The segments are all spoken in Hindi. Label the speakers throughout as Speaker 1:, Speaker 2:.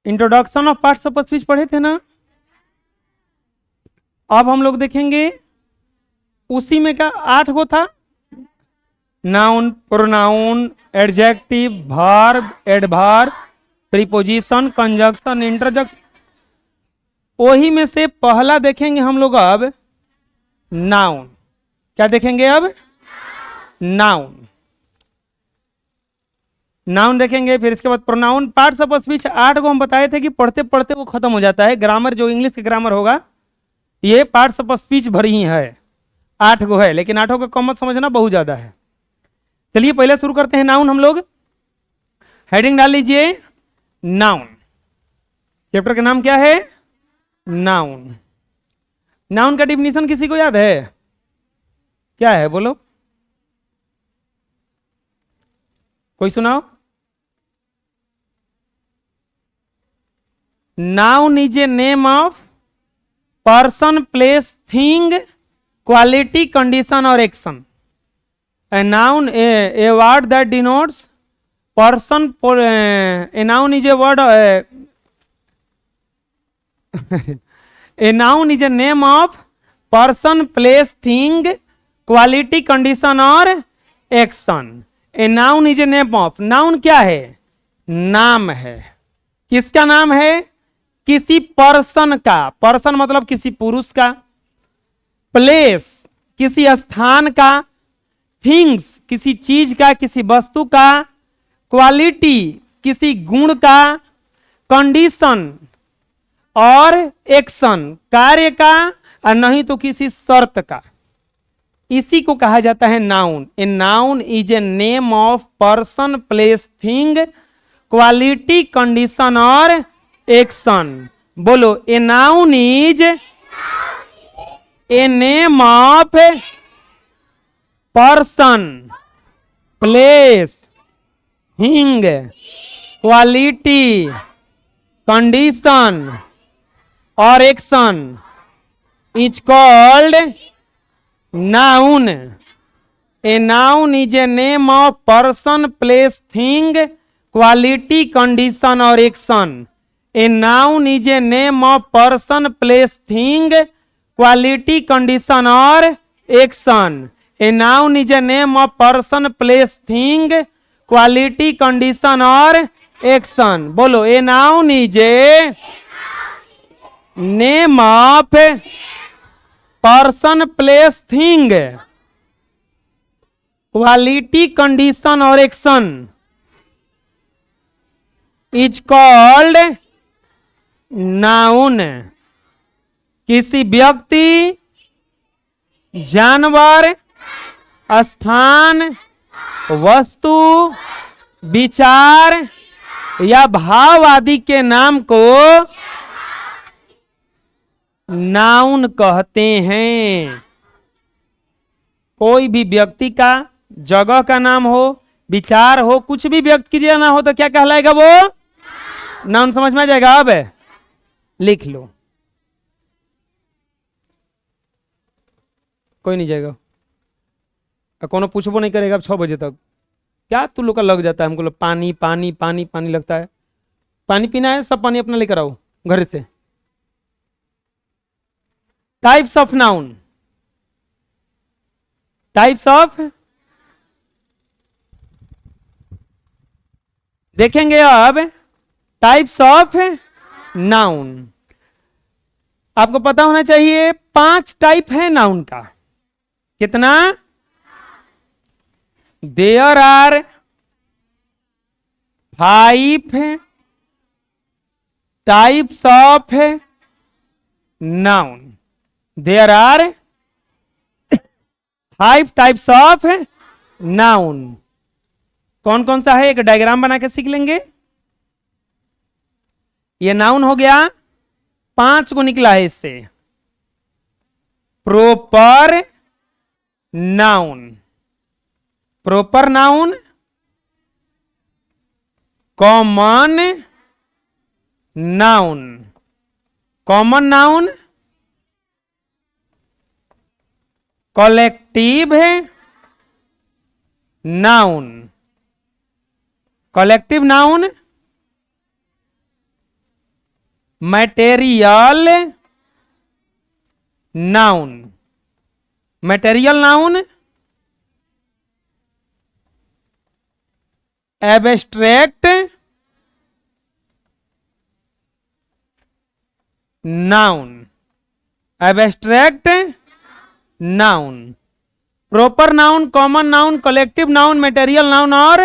Speaker 1: Introduction of parts of speech पढ़े थे ना। अब हम लोग देखेंगे उसी में का 8 गो था, noun, pronoun, adjective, verb, adverb, preposition, conjunction, interjection. वही में से पहला देखेंगे हम लोग अब नाउन। क्या देखेंगे अब? नाउन। नाउन देखेंगे, फिर इसके बाद प्रोनाउन। पार्ट्स ऑफ स्पीच 8 को हम बताए थे कि पढ़ते पढ़ते वो खत्म हो जाता है। ग्रामर जो इंग्लिश के ग्रामर होगा ये पार्ट्स ऑफ स्पीच भरी ही है, 8 को है, लेकिन 8 को कम मत समझना, बहुत ज्यादा है। चलिए पहले शुरू करते हैं नाउन। हम लोग हेडिंग डाल लीजिए नाउन। चैप्टर का नाम क्या है? नाउन। नाउन का डिफिनीशन किसी को याद है? क्या है बोलो, कोई सुनाओ। Noun is a name of person, place, thing, quality, condition और action. A noun, a word that denotes person. A noun is a word. A noun is a name of person, place, thing, quality, condition और action. A noun is a name of. Noun क्या है? नाम है। किसका नाम है? किसी पर्सन का। पर्सन मतलब किसी पुरुष का। प्लेस किसी स्थान का। थिंग्स किसी चीज का, किसी वस्तु का। क्वालिटी किसी गुण का। कंडीशन और एक्शन कार्य का, और नहीं तो किसी शर्त का। इसी को कहा जाता है noun. A noun is a name of person, place, thing, quality, condition और एक्शन। बोलो, a noun is a name of person, place, thing, quality, condition और action is called noun. A noun is a name of person, place, thing, quality, condition और action. A noun is a name of person, place, thing, quality, condition और action. A noun is a name of person, place, thing, quality, condition और action। बोलो, a noun is a name of person, place, thing, quality, condition और action is called noun। किसी व्यक्ति, जानवर, स्थान, वस्तु, विचार या भाव आदि के नाम को नाउन कहते हैं। कोई भी व्यक्ति का, जगह का नाम हो, विचार हो, कुछ भी व्यक्त किया ना हो तो क्या कहलाएगा वो? नाउन। समझ में आ जाएगा? अब लिख लो, कोई नहीं जाएगा, कोनो पूछबो नहीं करेगा। अब 6 बजे तक क्या तू लोग का लग जाता है? हमको लोग पानी पानी पानी पानी लगता है। पानी पीना है, सब पानी अपना लेकर आओ घर से। Types of noun. Types of देखेंगे अब। टाइप्स ऑफ नाउन आपको पता होना चाहिए। 5 टाइप है नाउन का। कितना? There are 5 types of noun। There are 5 types of noun। कौन कौन सा है? एक डायग्राम बना के सीख लेंगे। ये नाउन हो गया, 5 को निकला है इससे। Proper noun, proper noun, common noun, common noun, collective noun, collective noun, material noun, material noun, abstract noun, abstract noun, proper noun, common noun, collective noun, material noun और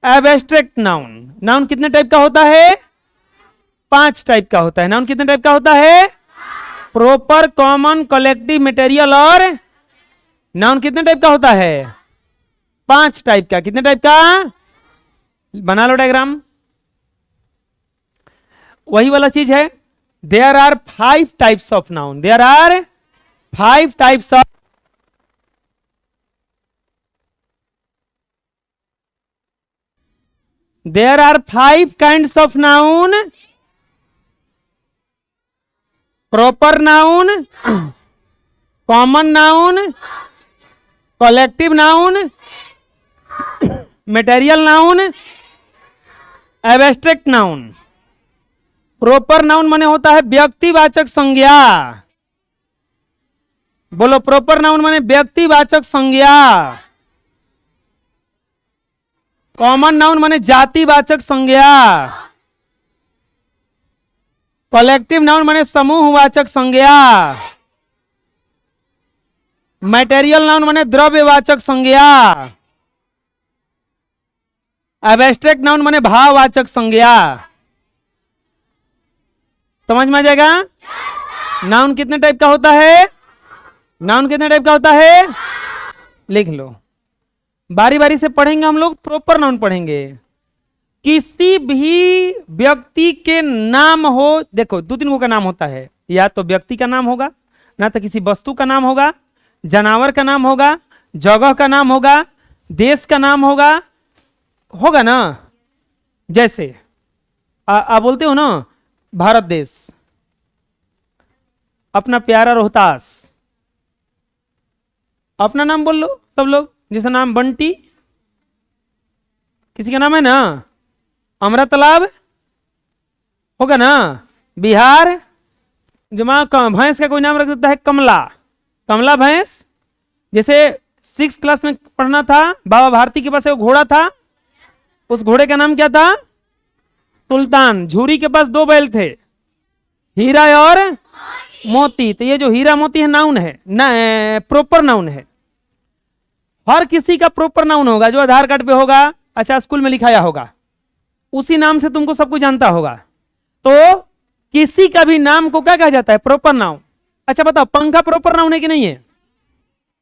Speaker 1: एब्स्ट्रैक्ट नाउन। नाउन कितने टाइप का होता है? 5 टाइप का होता है। नाउन कितने टाइप का होता है? प्रॉपर, कॉमन, कलेक्टिव, मटेरियल और नाउन कितने टाइप का होता है? 5 टाइप का। कितने टाइप का? बना लो डायग्राम। वही वाला चीज है। There are 5 types of noun, there are 5 types of, there are 5 kinds of noun: proper noun, common noun, collective noun, material noun, abstract noun। Proper noun माने होता है व्यक्तिवाचक संज्ञा। बोलो, प्रॉपर नाउन माने व्यक्तिवाचक संज्ञा। कॉमन नाउन माने जातिवाचक संज्ञा। कलेक्टिव नाउन माने समूहवाचक संज्ञा। मटेरियल नाउन माने द्रव्यवाचक संज्ञा। एब्स्ट्रैक्ट नाउन माने भाववाचक संज्ञा। समझ में आ जाएगा? नाउन कितने टाइप का होता है? नाउन कितने टाइप का होता है? लिख लो। बारी बारी से पढ़ेंगे हम लोग। प्रॉपर नाउन पढ़ेंगे। किसी भी व्यक्ति के नाम हो, देखो 2-3 गो का नाम होता है। या तो व्यक्ति का नाम होगा, ना तो किसी वस्तु का नाम होगा, जानवर का नाम होगा, जगह का नाम होगा, देश का नाम होगा, होगा ना। जैसे आप बोलते हो ना भारत देश, अपना प्यारा रोहतास, अपना नाम बोल लो सब लोग। जैसे नाम बंटी, किसी का नाम है ना। अमरा तालाब होगा ना। बिहार, जमा भैंस का कोई नाम रख देता है कमला, कमला भैंस। जैसे 6th क्लास में पढ़ना था, बाबा भारती के पास एक घोड़ा था, उस घोड़े का नाम क्या था? सुल्तान। झूरी के पास 2 बैल थे, हीरा और मोती। तो ये जो हीरा मोती है नाउन है ना, प्रॉपर नाउन है। हर किसी का प्रॉपर नाउन होगा जो आधार कार्ड पे होगा, अच्छा स्कूल में लिखाया होगा, उसी नाम से तुमको सब कुछ जानता होगा। तो किसी का भी नाम को क्या कहा जाता है? Proper noun. अच्छा बताओ, पंखा प्रॉपर नाउन है कि नहीं है?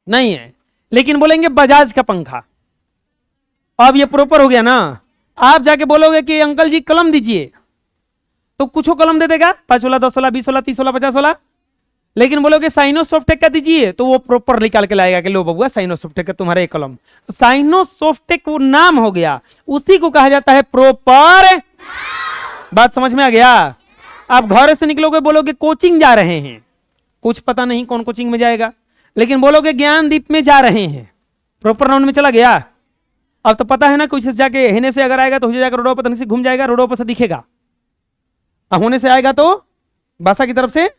Speaker 1: नहीं है। लेकिन बोलेंगे बजाज का पंखा, अब ये प्रॉपर हो गया ना। आप जाके बोलोगे कि अंकल जी कलम दीजिए, तो कुछ कलम दे देगा, 5 वाला, 10 वाला, 20 वाला, 30 वाला, 50 वाला। लेकिन बोलोगे साइनोसॉफ्टेक का दीजिए, तो वो प्रॉपर निकाल के लाएगा कि लो बबुआ साइनोसॉफ्टेक का तुम्हारा एक कलम। तो साइनोसॉफ्टेक वो नाम हो गया, उसी को कहा जाता है प्रॉपर। बात समझ में आ गया? आप घर से निकलोगे, बोलोगे कोचिंग जा रहे हैं, कुछ पता नहीं कौन कोचिंग में जाएगा, लेकिन बोलोगे ज्ञानदीप में जा रहे हैं, प्रॉपर नाउन में चला गया। अब तो पता है ना, कुछ जाके हेने से अगर आएगा तो जाकर रोडों पर से घूम जाएगा, रोडों पर से दिखेगा। होने से आएगा तो बासा की तरफ से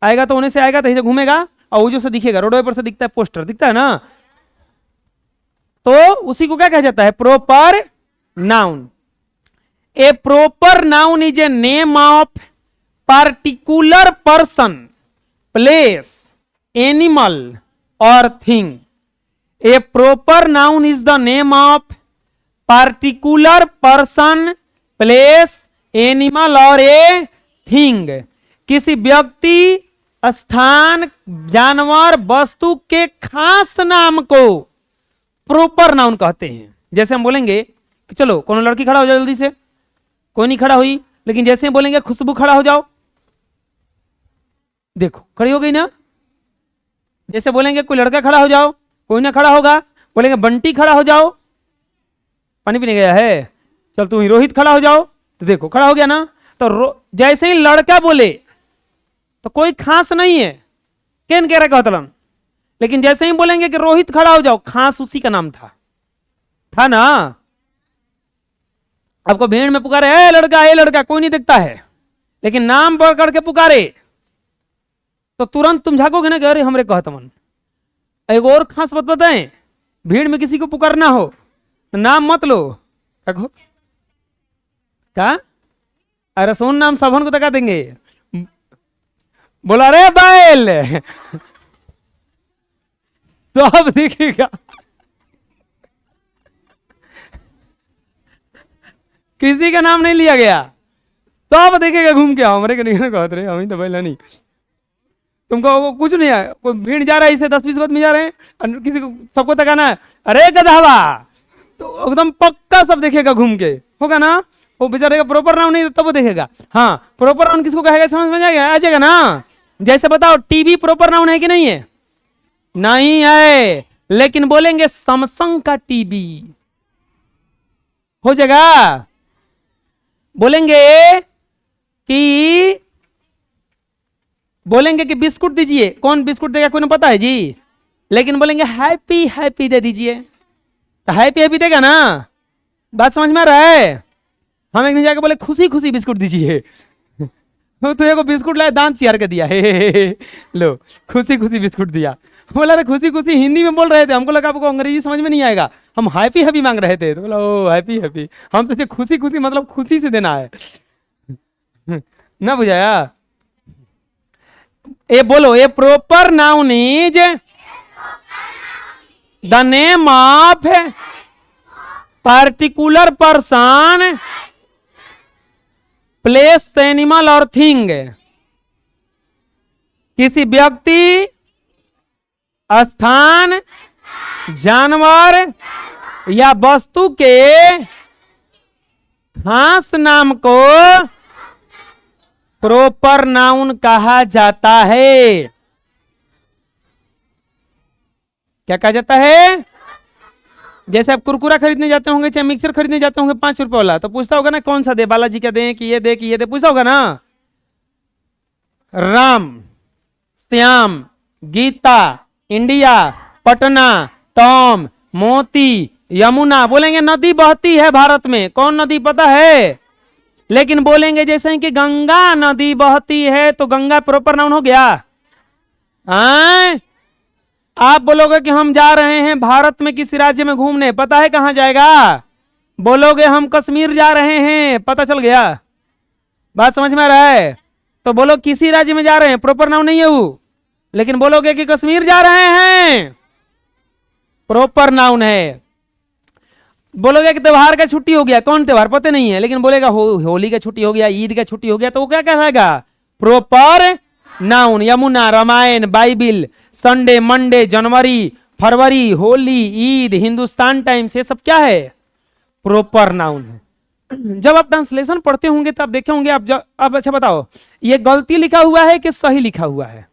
Speaker 1: आएगा, तो होने से आएगा तो घूमेगा, और वो से दिखेगा, रोडों पर से दिखता है, पोस्टर दिखता है ना। तो उसी को क्या कहा जाता है? Proper noun. A proper noun is a name of particular person, place, animal और thing. A proper noun is the name of particular person, place, animal और ए थिंग। किसी व्यक्ति, स्थान, जानवर, वस्तु के खास नाम को प्रॉपर नाउन कहते हैं। जैसे हम बोलेंगे कि चलो कौन लड़की खड़ा हो जाओ जल्दी से, कोई नहीं खड़ा हुई, लेकिन जैसे हम बोलेंगे खुशबू खड़ा हो जाओ, देखो खड़ी हो गई ना। जैसे बोलेंगे कोई लड़का खड़ा हो जाओ, कोई ना खड़ा होगा। बोलेंगे बंटी खड़ा हो जाओ, पानी पीने गया है, चल तू ही रोहित खड़ा हो जाओ, तो देखो खड़ा हो गया ना। तो जैसे ही लड़का बोले तो कोई खास नहीं है, केन कह रहा कहतलन। लेकिन जैसे ही बोलेंगे कि रोहित खड़ा हो जाओ, खास उसी का नाम था ना। आपको भीड़ में पुकारे ए लड़का, कोई नहीं दिखता है, लेकिन नाम पकड़ के पुकारे तो तुरंत तुम झाकोगे ना कि अरे हमरे कहत मन। एक और खास बात बताएं, भीड़ में किसी को पुकारना हो तो नाम मत लो, क्या कहो? क्या? अरे सुन, नाम सबन को तका देंगे, बोला रे बैल सब दिखेगा, किसी का नाम नहीं लिया गया, सब देखेगा घूम के हमारे के नहीं कहते रहे हम तो पहला नहीं, तुमको वो कुछ नहीं है, कोई भीड़ जा रहा है, इसे 10-20 आदमी जा रहे हैं, किसी को सबको तकाना है, अरे गधावा, तो एकदम पक्का सब देखेगा घूम के, होगा ना? वो बेचारे का प्रॉपर नाम नहीं तब वो देखेगा। हाँ, प्रॉपर नाउन किसको कहेगा समझ में आ जाएगा ना? जैसे बताओ, टीवी प्रॉपर नाउन है कि नहीं है? नहीं है, लेकिन बोलेंगे सैमसंग का टीवी हो जाएगा। बोलेंगे कि बिस्कुट दीजिए, कौन बिस्कुट देगा कोई ने पता है जी? लेकिन बोलेंगे हैप्पी हैप्पी दे दीजिए, तो हैप्पी हैप्पी देगा ना? बात समझ में आ रहा है? हम एक दिन जाके बोले खुशी खुशी बिस्कुट दीजिए तो एक बिस्कुट लाए, दांत चियार के दिया, हे लो खुशी खुशी बिस्कुट दिया। बोला अरे खुशी खुशी हिंदी में बोल रहे थे, हमको लगा आपको अंग्रेजी समझ में नहीं आएगा, हम हैप्पी हैप्पी मांग रहे थे। तो बोला ओ हैप्पी हैप्पी, हम तो खुशी खुशी मतलब खुशी से देना है ना, बुझाया? ए बोलो, a proper noun is the name of particular person, place, animal और थिंग। किसी व्यक्ति, स्थान, जानवर या वस्तु के खास नाम को प्रॉपर नाउन कहा जाता है। क्या कहा जाता है? जैसे आप कुरकुरा खरीदने जाते होंगे, चाहे मिक्सर खरीदने जाते होंगे 5 रुपए वाला, तो पूछता होगा ना कौन सा दे, बालाजी का दे कि ये दे कि ये दे, पूछता होगा ना? राम, श्याम, गीता, इंडिया, पटना, टॉम, मोती, यमुना। बोलेंगे नदी बहती है भारत में, कौन नदी पता है? लेकिन बोलेंगे जैसे कि गंगा नदी बहती है, तो गंगा प्रॉपर नाउन हो गया? आप बोलोगे कि हम जा रहे हैं भारत में किसी राज्य में घूमने, पता है कहां जाएगा? बोलोगे हम कश्मीर जा रहे हैं, पता चल गया? बात समझ में आ रहा है? तो बोलो किसी राज्य में जा रहे हैं, प्रॉपर नाउन नहीं है वो, लेकिन बोलोगे कि कश्मीर जा रहे हैं, प्रॉपर नाउन है। बोलोगे कि त्योहार का छुट्टी हो गया, कौन त्योहार पता नहीं है, लेकिन बोलेगा होली का छुट्टी हो गया, ईद का छुट्टी हो गया, तो वो क्या कहलाएगा? Proper noun. Yamuna, Ramayan, Bible, Sunday, Monday, जनवरी, फरवरी, होली, ईद, हिंदुस्तान टाइम्स, ये सब क्या है? प्रॉपर नाउन है। जब आप ट्रांसलेशन पढ़ते होंगे तब देखे होंगे आप अच्छा बताओ, ये गलती लिखा हुआ है कि सही लिखा हुआ है?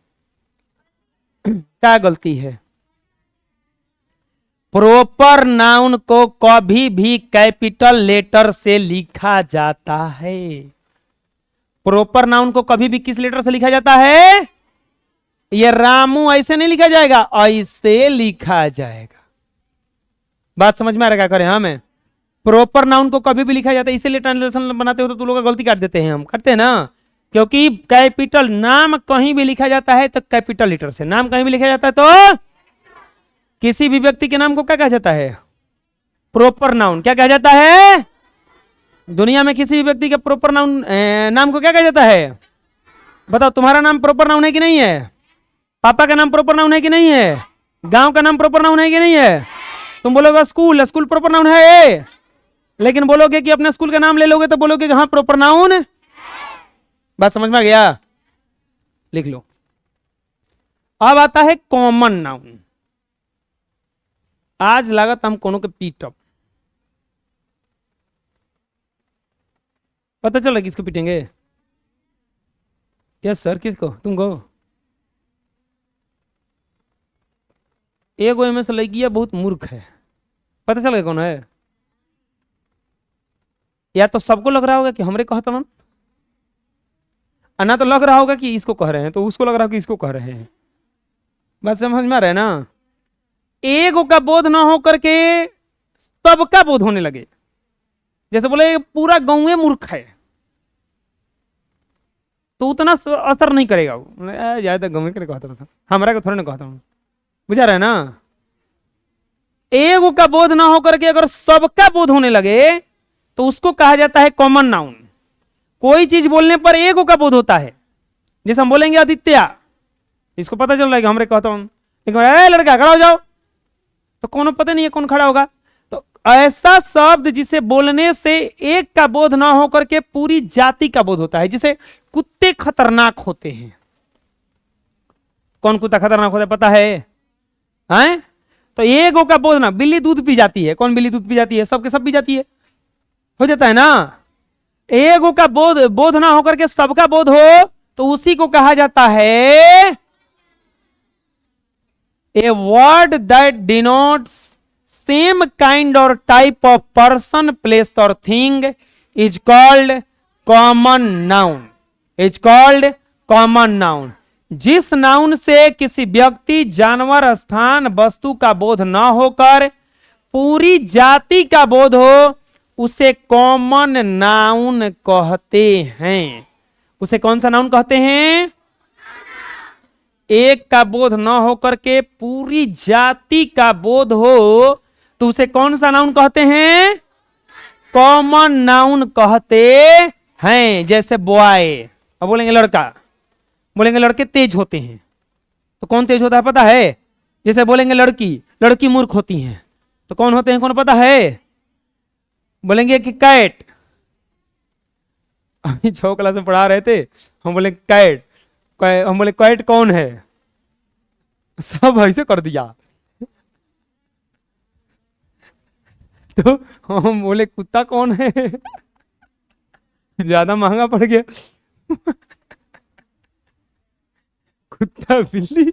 Speaker 1: क्या गलती है? प्रॉपर नाउन को कभी भी कैपिटल लेटर से लिखा जाता है। प्रॉपर नाउन को कभी भी किस लेटर से लिखा जाता है? ये रामू ऐसे नहीं लिखा जाएगा, ऐसे लिखा जाएगा। बात समझ में आ रहा है? क्या करें हमें? प्रॉपर नाउन को कभी भी लिखा जाता है, इसीलिए ट्रांसलेशन बनाते हो तो तुम लोग गलती कर देते हैं, हम करते हैं ना, क्योंकि कैपिटल नाम कहीं भी लिखा जाता है तो कैपिटल लेटर से, नाम कहीं भी लिखा जाता है तो किसी भी व्यक्ति के नाम को क्या कहा जाता है? Proper noun. क्या कहा जाता है? दुनिया में किसी भी व्यक्ति के प्रॉपर नाउन नाम को क्या कहा जाता है? बताओ, तुम्हारा नाम प्रॉपर नाउन है कि नहीं है? पापा का नाम प्रॉपर नाउन है कि नहीं है? गांव का नाम प्रॉपर नाउन है कि नहीं है? तुम बोलोगे स्कूल, स्कूल प्रॉपर नाउन है, लेकिन बोलोगे कि अपने स्कूल का नाम ले लोगे तो बोलोगे कि हाँ प्रॉपर नाउन। बात समझ में आ गया? लिख लो। अब आता है कॉमन नाउन। आज लागत हम कोनो के पीटअप, पता चला किसको पीटेंगे? यस सर, किसको? तुमको? एगो एम एस लड़किया बहुत मूर्ख है, पता चल गया कौन है? या तो सबको लग रहा होगा कि हमरे कहता मन, ना तो लग रहा होगा कि इसको कह रहे हैं, तो उसको लग रहा होगा कि इसको कह रहे हैं। बात समझ में आ रहा है ना? एगो का बोध ना हो करके सबका बोध होने लगे, जैसे बोले पूरा गांव मूर्ख है, तो उतना असर नहीं करेगा वो, ज्यादा गमे करे कहता था, हमारा को थोड़ा ना कहता हूँ, बुझा रहे ना। एगो का बोध ना होकर के अगर सबका बोध होने लगे तो उसको कहा जाता है कॉमन नाउन। कोई चीज बोलने पर एगो का बोध होता है, जैसे हम बोलेंगे आदित्य, इसको पता चल रहा है कि हमरे कहता हूं, लेकिन लड़का खड़ा हो जाओ, तो कौन पता नहीं है कौन खड़ा होगा। तो ऐसा शब्द जिसे बोलने से एक का बोध ना होकर के पूरी जाति का बोध होता है। जैसे कुत्ते खतरनाक होते हैं, कौन कुत्ता खतरनाक होता है पता है? हैं? तो एगो का बोध ना, बिल्ली दूध पी जाती है, कौन बिल्ली दूध पी जाती है? सबके सब पी जाती है, हो जाता है ना। एगो का बोध ना होकर के सबका बोध हो तो उसी को कहा जाता है a word that denotes same kind और टाइप ऑफ पर्सन, प्लेस और thing is called common noun. Is called common noun. जिस नाउन से किसी व्यक्ति, जानवर, स्थान, वस्तु का बोध ना होकर पूरी जाति का बोध हो उसे कॉमन नाउन कहते हैं। उसे कौन सा नाउन कहते हैं? एक का बोध न होकर के पूरी जाति का बोध हो तो उसे कौन सा नाउन कहते हैं? कॉमन नाउन कहते हैं। जैसे बॉय, अब बोलेंगे लड़का, बोलेंगे लड़के तेज होते हैं, तो कौन तेज होता है पता है? जैसे बोलेंगे लड़की, लड़की मूर्ख होती हैं, तो कौन होते हैं, कौन पता है? बोलेंगे कि कैट, अभी 6 क्लास में पढ़ा रहे थे, हम बोले कैट, हम बोले कैट कौन है, सब ऐसे कर दिया। तो हम बोले कुत्ता कौन है, ज्यादा महंगा पड़ गया। कुत्ता बिल्ली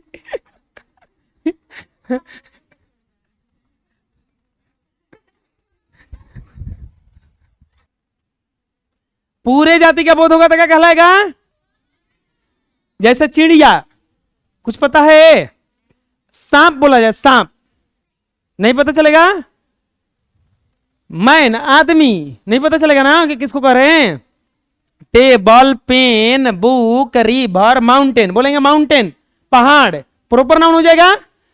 Speaker 1: पूरे जाति का बोध होगा तो क्या कहलाएगा? जैसे चिड़िया, कुछ पता है? सांप बोला जाए, सांप नहीं पता चलेगा। मैन, आदमी नहीं पता चलेगा ना कि किसको कह रहे हैं। Table, pen, book, river, mountain, बोलेंगे माउंटेन पहाड़, प्रॉपर नाउन हो जाएगा।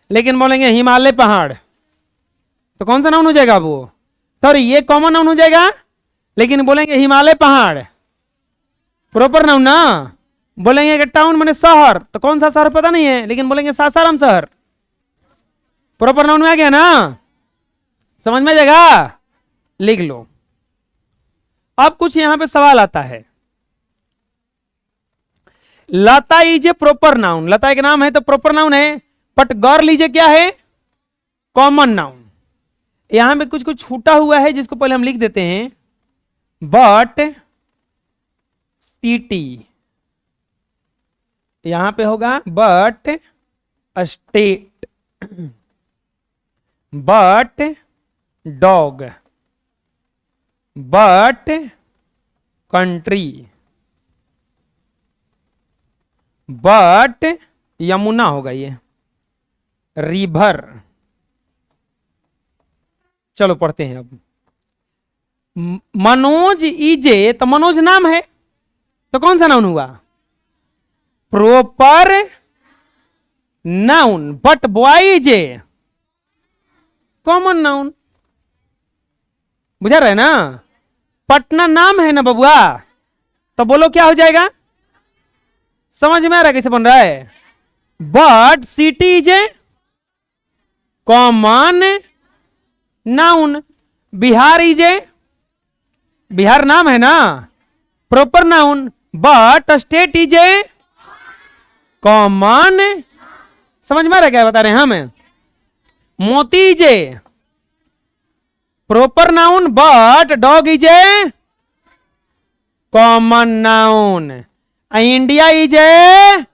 Speaker 1: लेकिन बोलेंगे हिमालय पहाड़, तो कौन सा नाउन हो जाएगा वो? सॉरी, ये कॉमन नाउन हो जाएगा। लेकिन बोलेंगे हिमालय पहाड़, प्रॉपर नाउन ना। बोलेंगे कि टाउन माने शहर, तो कौन सा शहर पता नहीं है, लेकिन बोलेंगे सासाराम शहर, प्रॉपर नाउन में आ गया ना। समझ में आ जाएगा, लिख लो। अब कुछ यहां पे सवाल आता है। लता इज ए प्रॉपर नाउन, लता एक नाम है तो प्रॉपर नाउन है, बट गौर लीजिए क्या है? Common noun. यहां पे कुछ कुछ छूटा हुआ है जिसको पहले हम लिख देते हैं। बट सिटी, यहां पे होगा but state, but dog, but country, but Yamuna होगा ये, रिवर। चलो पढ़ते हैं अब। मनोज इजे, तो मनोज नाम है तो कौन सा नाउन हुआ? Proper noun. But boy is a common noun, बुझा रहे ना। पटना नाम है ना बबुआ, तो बोलो क्या हो जाएगा? समझ में आ रहा है कैसे बन रहा है? But city is a common noun. Bihar is a, Bihar नाम है ना, proper noun. But state is a common, समझ में आ रहा है क्या बता रहे हैं हम? मोती is a proper noun, but dog is a common noun. India is a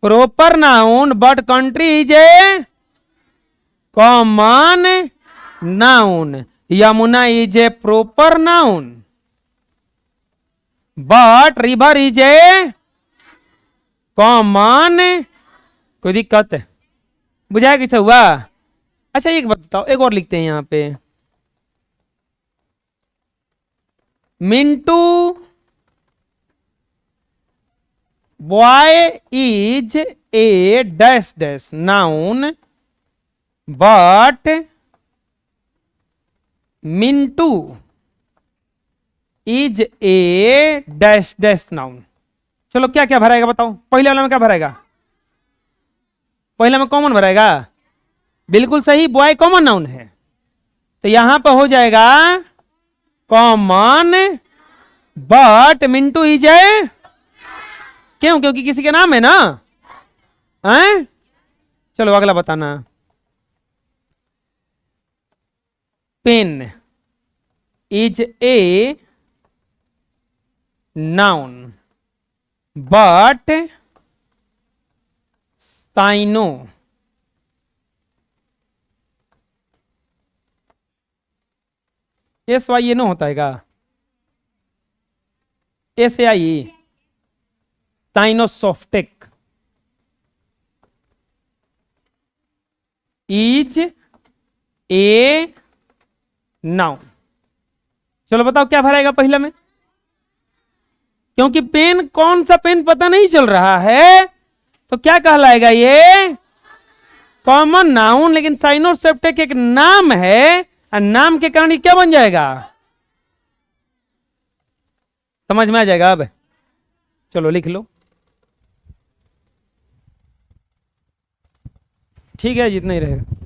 Speaker 1: proper noun, but country is a common noun. Yamuna is a proper noun, but river is a common. कोई दिक्कत? बुझाया कैसे हुआ? अच्छा एक बात बताओ, एक और लिखते हैं यहां पे। Mintu boy is a dash dash noun but Mintu is a dash dash noun. चलो क्या क्या भराएगा बताओ, पहले वाला में क्या भराएगा? पहले में कॉमन भराएगा, बिल्कुल सही, बॉय कॉमन नाउन है, तो यहां पर हो जाएगा common but Mintu is a, क्यों? क्योंकि किसी के नाम है ना, हैं? चलो अगला बताना। Pen is a noun but साइनो एस वाई ए नो होता है क्या? एस ए आई साइनोसॉफ्टेक इज ए नाउन। चलो बताओ क्या भराएगा पहला में? क्योंकि पेन कौन सा पेन पता नहीं चल रहा है, तो क्या कहलाएगा ये? कॉमन नाउन, लेकिन साइनोसेप्टेक एक नाम है और नाम के कारण ये क्या बन जाएगा? समझ में आ जाएगा अब? चलो लिख लो, ठीक है, जितना ही रहेगा।